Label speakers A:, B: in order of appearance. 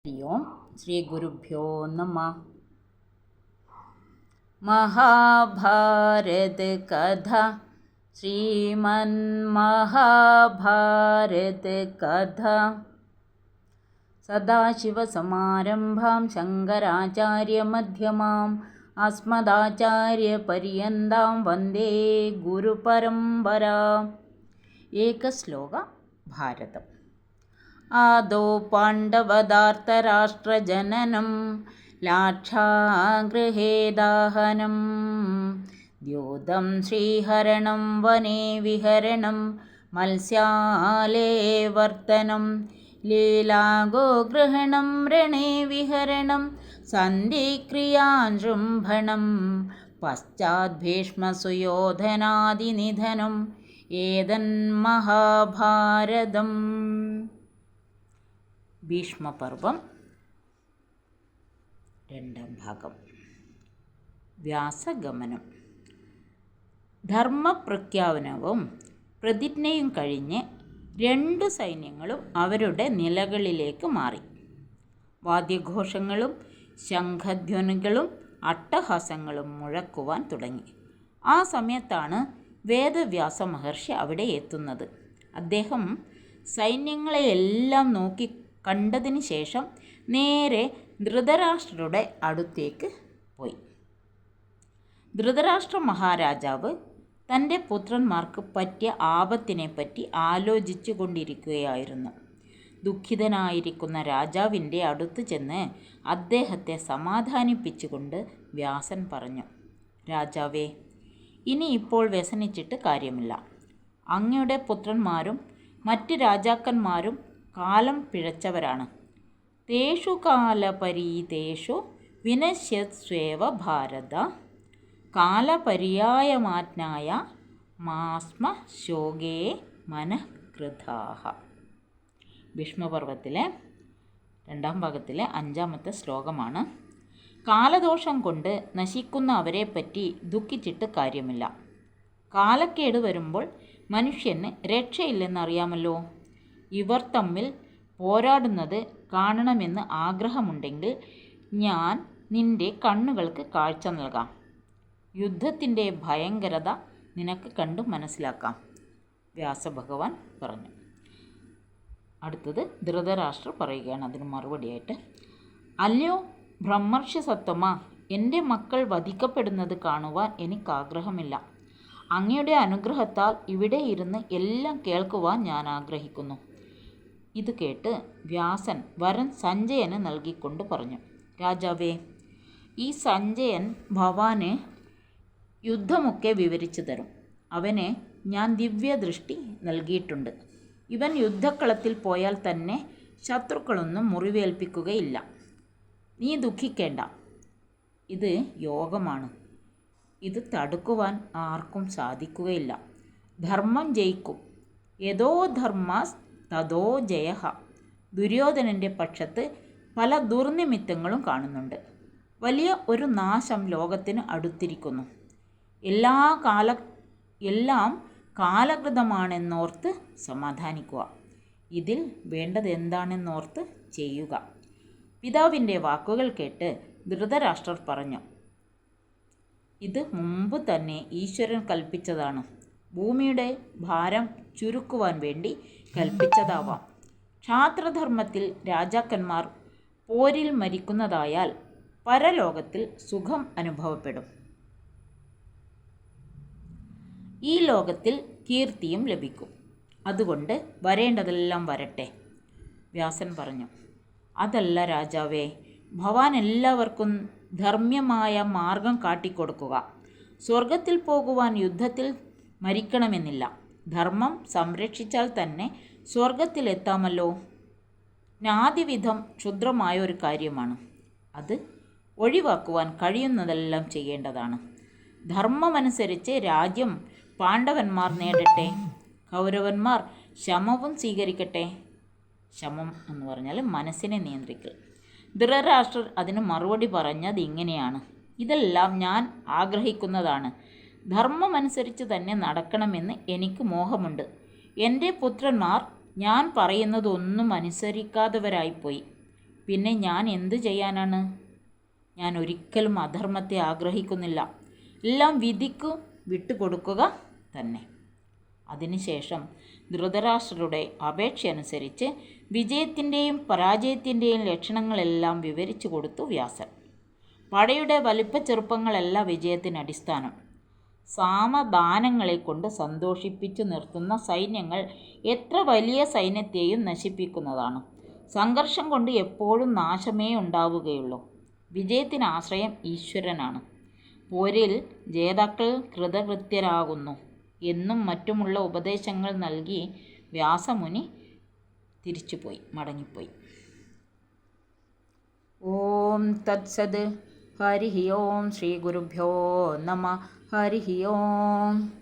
A: हरि ओम श्री गुरुभ्यो नमः। महाभारत कथा श्रीमन्महाभारत कथा सदाशिवसमारम्भां शङ्कराचार्यमध्यमाम् अस्मदाचार्यपर्यन्तां वन्दे गुरुपरम्परा। एकश्लोक भारतम्। आदौ पाण्डवदार्तराष्ट्रजननं लाक्षागृहे दाहनं द्योतं श्रीहरणं वने विहरणं मत्स्यालेवर्तनं लीलागोगृहणं रणे विहरणं सन्धिक्रियाजृम्भणं पश्चाद्भीष्मसुयोधनादिनिधनम् ഏതന്മഹാഭാരതം. ഭീഷ്മപർവം രണ്ടാം ഭാഗം. വ്യാസഗമനം. ധർമ്മപ്രഖ്യാപനവും പ്രതിജ്ഞയും കഴിഞ്ഞ് രണ്ടു സൈന്യങ്ങളും അവരുടെ നിലകളിലേക്ക് മാറി. വാദ്യഘോഷങ്ങളും ശംഖധ്വനികളും അട്ടഹാസങ്ങളും മുഴക്കുവാൻ തുടങ്ങി. ആ സമയത്താണ് വേദവ്യാസ മഹർഷി അവിടെ എത്തുന്നത്. അദ്ദേഹം സൈന്യങ്ങളെയെല്ലാം നോക്കി കണ്ടതിന് ശേഷം നേരെ ധൃതരാഷ്ട്രരുടെ അടുത്തേക്ക് പോയി. ധൃതരാഷ്ട്ര മഹാരാജാവ് തൻ്റെ പുത്രന്മാർക്ക് പറ്റിയ ആപത്തിനെപ്പറ്റി ആലോചിച്ചു കൊണ്ടിരിക്കുകയായിരുന്നു. ദുഃഖിതനായിരിക്കുന്ന രാജാവിൻ്റെ അടുത്ത് ചെന്ന് അദ്ദേഹത്തെ സമാധാനിപ്പിച്ചുകൊണ്ട് വ്യാസൻ പറഞ്ഞു, രാജാവേ, ഇനി ഇപ്പോൾ വ്യസനിച്ചിട്ട് കാര്യമില്ല. അങ്ങയുടെ പുത്രന്മാരും മറ്റ് രാജാക്കന്മാരും കാലം പിഴച്ചവരാണ്. തേഷു കാലപരീതേഷു വിനശ്യസ്വേവ ഭാരത കാലപര്യായമാജ്ഞായ മാസ്മ ശോകേ മനഃകൃതാഃ. ഭീഷ്മപർവത്തിലെ രണ്ടാം ഭാഗത്തിലെ 5-ാമത്തെ ശ്ലോകമാണ്. കാലദോഷം കൊണ്ട് നശിക്കുന്ന അവരെപ്പറ്റി ദുഃഖിച്ചിട്ട് കാര്യമില്ല. കാലക്കേട് വരുമ്പോൾ മനുഷ്യന് രക്ഷയില്ലെന്നറിയാമല്ലോ. ഇവർ തമ്മിൽ പോരാടുന്നത് കാണണമെന്ന് ആഗ്രഹമുണ്ടെങ്കിൽ ഞാൻ നിന്റെ കണ്ണുകൾക്ക് കാഴ്ച നൽകാം. യുദ്ധത്തിൻ്റെ ഭയങ്കരത നിനക്ക് കണ്ടു മനസ്സിലാക്കാം, വ്യാസഭഗവാൻ പറഞ്ഞു. അടുത്തത് ധൃതരാഷ്ട്രർ പറയുകയാണ് അതിന് മറുപടിയായിട്ട്. അല്ലയോ ബ്രഹ്മർഷി സത്തമ, എൻ്റെ മക്കൾ വധിക്കപ്പെടുന്നത് കാണുവാൻ എനിക്കാഗ്രഹമില്ല. അങ്ങയുടെ അനുഗ്രഹത്താൽ ഇവിടെ ഇരുന്ന് എല്ലാം കേൾക്കുവാൻ ഞാൻ ആഗ്രഹിക്കുന്നു. ഇത് കേട്ട് വ്യാസൻ വരൻ സഞ്ജയന് നൽകിക്കൊണ്ട് പറഞ്ഞു, രാജാവേ, ഈ സഞ്ജയൻ ഭവാന് യുദ്ധമൊക്കെ വിവരിച്ചു തരും. അവനെ ഞാൻ ദിവ്യദൃഷ്ടി നൽകിയിട്ടുണ്ട്. ഇവൻ യുദ്ധക്കളത്തിൽ പോയാൽ തന്നെ ശത്രുക്കളൊന്നും മുറിവേൽപ്പിക്കുകയില്ല. നീ ദുഃഖിക്കേണ്ട, ഇത് യോഗമാണ്. ഇത് തടുക്കുവാൻ ആർക്കും സാധിക്കുകയില്ല. ധർമ്മം ജയിക്കും. യഥോ ധർമ്മസ് തഥോ ജയഃ. ദുര്യോധനൻ്റെ പക്ഷത്ത് പല ദുർനിമിത്തങ്ങളും കാണുന്നുണ്ട്. വലിയ ഒരു നാശം ലോകത്തിന് അടുത്തിരിക്കുന്നു. എല്ലാം കാലകൃതമാണെന്നോർത്ത് സമാധാനിക്കുക. ഇതിൽ വേണ്ടത് എന്താണെന്നോർത്ത് ചെയ്യുക. പിതാവിൻ്റെ വാക്കുകൾ കേട്ട് ധൃതരാഷ്ട്രർ പറഞ്ഞു, ഇത് മുമ്പ് തന്നെ ഈശ്വരൻ കൽപ്പിച്ചതാണ്. ഭൂമിയുടെ ഭാരം ചുരുക്കുവാൻ വേണ്ടി കൽപ്പിച്ചതാവാം. ക്ഷാത്രധർമ്മത്തിൽ രാജാക്കന്മാർ പോരിൽ മരിക്കുന്നതായാൽ പരലോകത്തിൽ സുഖം അനുഭവപ്പെടും. ഈ ലോകത്തിൽ കീർത്തിയും ലഭിക്കും. അതുകൊണ്ട് വരേണ്ടതെല്ലാം വരട്ടെ. വ്യാസൻ പറഞ്ഞു, അതല്ല രാജാവേ, ഭവാൻ എല്ലാവർക്കും ധർമ്മ്യമായ മാർഗം കാട്ടിക്കൊടുക്കുക. സ്വർഗത്തിൽ പോകുവാൻ യുദ്ധത്തിൽ മരിക്കണമെന്നില്ല. ധർമ്മം സംരക്ഷിച്ചാൽ തന്നെ സ്വർഗത്തിലെത്താമല്ലോ. നാദിവിധം ക്ഷുദ്രമായ ഒരു കാര്യമാണ്. അത് ഒഴിവാക്കുവാൻ കഴിയുന്നതെല്ലാം ചെയ്യേണ്ടതാണ്. ധർമ്മമനുസരിച്ച് രാജ്യം പാണ്ഡവന്മാർ നേടട്ടെ. കൗരവന്മാർ ശമവും സ്വീകരിക്കട്ടെ. ശമം എന്ന് പറഞ്ഞാൽ മനസ്സിനെ നിയന്ത്രിക്കൽ. ധൃതരാഷ്ട്രർ അതിന് മറുപടി പറഞ്ഞത് ഇങ്ങനെയാണ്, ഇതെല്ലാം ഞാൻ ആഗ്രഹിക്കുന്നതാണ്. ധർമ്മമനുസരിച്ച് തന്നെ നടക്കണമെന്ന് എനിക്ക് മോഹമുണ്ട്. എൻ്റെ പുത്രന്മാർ ഞാൻ പറയുന്നതൊന്നും അനുസരിക്കാത്തവരായിപ്പോയി. പിന്നെ ഞാൻ എന്തു ചെയ്യാനാണ്? ഞാൻ ഒരിക്കലും അധർമ്മത്തെ ആഗ്രഹിക്കുന്നില്ല. എല്ലാം വിധിക്കു വിട്ടുകൊടുക്കുക തന്നെ. അതിനുശേഷം ധൃതരാഷ്ട്രരുടെ അപേക്ഷയനുസരിച്ച് വിജയത്തിൻ്റെയും പരാജയത്തിൻ്റെയും ലക്ഷണങ്ങളെല്ലാം വിവരിച്ചു കൊടുത്തു വ്യാസൻ. പടയുടെ വലിപ്പച്ചെറുപ്പങ്ങളല്ല വിജയത്തിന് അടിസ്ഥാനം. സാമദാനങ്ങളെ കൊണ്ട് സന്തോഷിപ്പിച്ചു നിർത്തുന്ന സൈന്യങ്ങൾ എത്ര വലിയ സൈന്യത്തെയും നശിപ്പിക്കുന്നതാണ്. സംഘർഷം കൊണ്ട് എപ്പോഴും നാശമേ ഉണ്ടാവുകയുള്ളൂ. വിജയത്തിന് ആശ്രയം ഈശ്വരനാണ്. പോരിൽ ജേതാക്കൾ കൃതകൃത്യരാകുന്നു എന്നും മറ്റുമുള്ള ഉപദേശങ്ങൾ നൽകി വ്യാസമുനി മടങ്ങിപ്പോയി. ഓം തത്സത്. ഹരി ഓം. ശ്രീ ഗുരുഭ്യോ നമ. ഹരി ഓം.